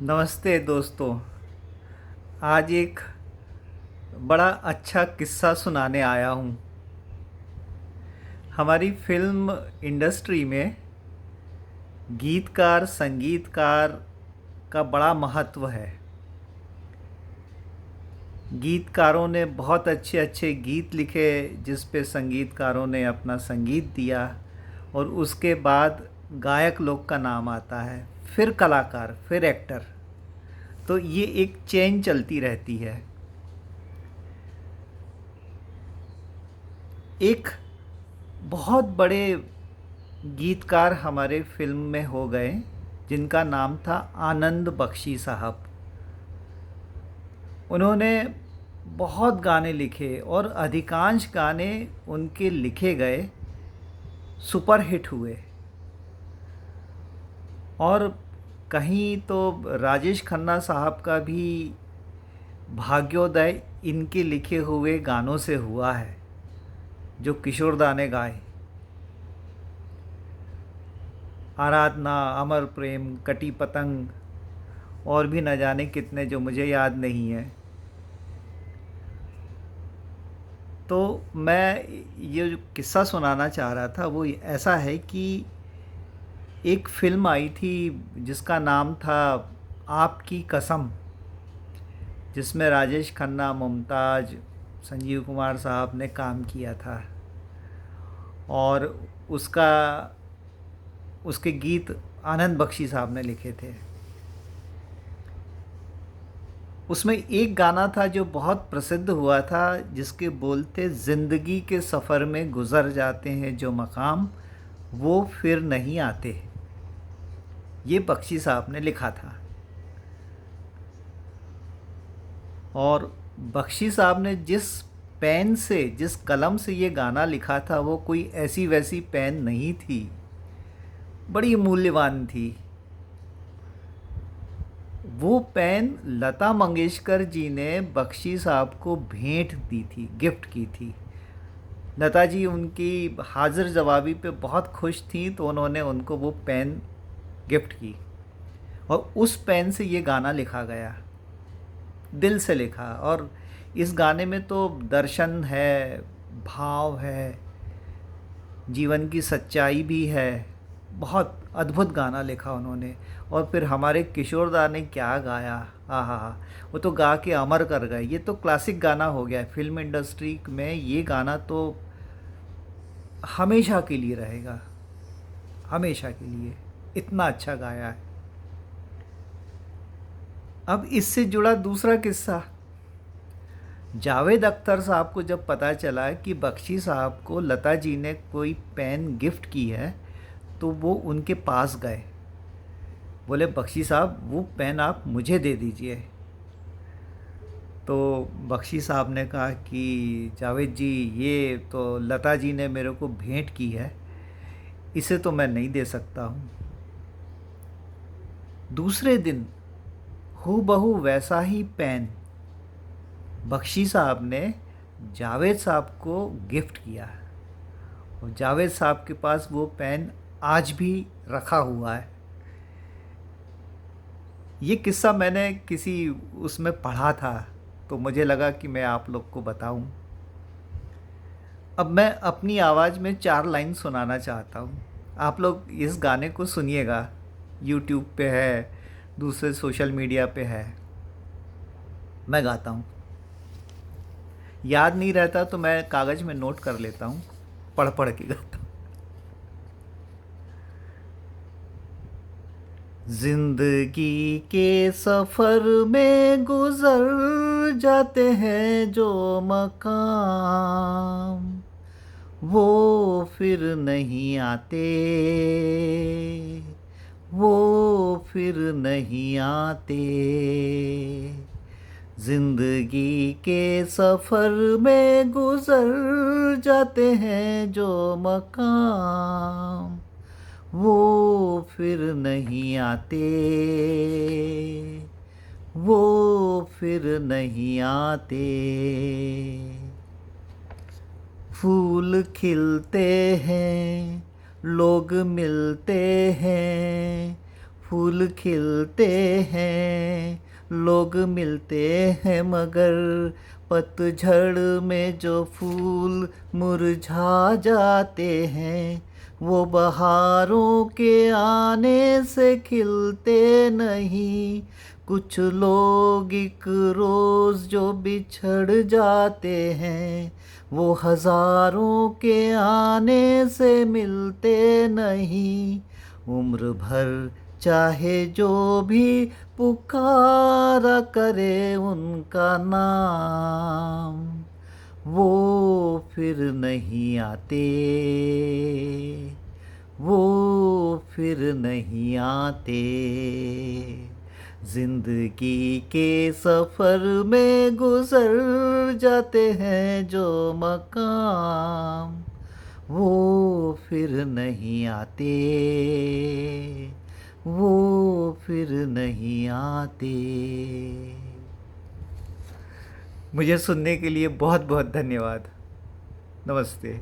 नमस्ते दोस्तों। आज एक बड़ा अच्छा किस्सा सुनाने आया हूँ। हमारी फिल्म इंडस्ट्री में गीतकार संगीतकार का बड़ा महत्व है। गीतकारों ने बहुत अच्छे अच्छे गीत लिखे जिस पे संगीतकारों ने अपना संगीत दिया और उसके बाद गायक लोग का नाम आता है, फिर कलाकार, फिर एक्टर। तो ये एक चेन चलती रहती है। एक बहुत बड़े गीतकार हमारे फिल्म में हो गए जिनका नाम था आनंद बख्शी साहब। उन्होंने बहुत गाने लिखे और अधिकांश गाने उनके लिखे गए सुपरहिट हुए। और कहीं तो राजेश खन्ना साहब का भी भाग्योदय इनके लिखे हुए गानों से हुआ है जो किशोरदा ने गाए। आराधना, अमर प्रेम, कटी पतंग और भी न जाने कितने जो मुझे याद नहीं है। तो मैं ये जो किस्सा सुनाना चाह रहा था वो ऐसा है कि एक फ़िल्म आई थी जिसका नाम था आपकी कसम, जिसमें राजेश खन्ना, मुमताज़, संजीव कुमार साहब ने काम किया था। और उसका उसके गीत आनंद बख्शी साहब ने लिखे थे। उसमें एक गाना था जो बहुत प्रसिद्ध हुआ था जिसके बोल थे, ज़िंदगी के सफ़र में गुज़र जाते हैं जो मकाम वो फिर नहीं आते। ये बख्शी साहब ने लिखा था। और बख्शी साहब ने जिस पेन से, जिस कलम से ये गाना लिखा था वो कोई ऐसी वैसी पेन नहीं थी, बड़ी मूल्यवान थी। वो पेन लता मंगेशकर जी ने बख्शी साहब को भेंट दी थी, गिफ्ट की थी। लता जी उनकी हाजिर जवाबी पे बहुत खुश थी तो उन्होंने उनको वो पेन गिफ्ट की और उस पेन से ये गाना लिखा गया, दिल से लिखा। और इस गाने में तो दर्शन है, भाव है, जीवन की सच्चाई भी है। बहुत अद्भुत गाना लिखा उन्होंने। और फिर हमारे किशोरदा ने क्या गाया, हाँ हाँ हाँ, वो तो गा के अमर कर गए। ये तो क्लासिक गाना हो गया फिल्म इंडस्ट्री में। ये गाना तो हमेशा के लिए रहेगा, हमेशा के लिए। इतना अच्छा गाया है। अब इससे जुड़ा दूसरा किस्सा। जावेद अख्तर साहब को जब पता चला कि बख्शी साहब को लता जी ने कोई पेन गिफ्ट की है तो वो उनके पास गए। बोले, बख्शी साहब वो पेन आप मुझे दे दीजिए। तो बख्शी साहब ने कहा कि जावेद जी, ये तो लता जी ने मेरे को भेंट की है, इसे तो मैं नहीं दे सकता हूँ। दूसरे दिन हूबहू वैसा ही पेन बख्शी साहब ने जावेद साहब को गिफ्ट किया। और जावेद साहब के पास वो पेन आज भी रखा हुआ है। ये किस्सा मैंने किसी उसमें पढ़ा था तो मुझे लगा कि मैं आप लोग को बताऊं। अब मैं अपनी आवाज़ में 4 लाइन सुनाना चाहता हूँ। आप लोग इस गाने को सुनिएगा। यूट्यूब पे है, दूसरे सोशल मीडिया पे है। मैं गाता हूँ। याद नहीं रहता तो मैं कागज़ में नोट कर लेता हूँ, पढ़ पढ़ के गाता हूँ। जिंदगी के सफर में गुजर जाते हैं जो मकाम वो फिर नहीं आते, वो फिर नहीं आते। जिंदगी के सफर में गुजर जाते हैं जो मकाम वो फिर नहीं आते, वो फिर नहीं आते। फूल खिलते हैं, लोग मिलते हैं, फूल खिलते हैं, लोग मिलते हैं, मगर पतझड़ में जो फूल मुरझा जाते हैं, वो बहारों के आने से खिलते नहीं। कुछ लोग एक रोज़ जो बिछड़ जाते हैं, वो हज़ारों के आने से मिलते नहीं। उम्र भर चाहे जो भी पुकारा करे उनका नाम, वो फिर नहीं आते, वो फिर नहीं आते। जिंदगी के सफ़र में गुजर जाते हैं जो मकाम, वो फिर नहीं आते, वो फिर नहीं आते। मुझे सुनने के लिए बहुत बहुत धन्यवाद। नमस्ते।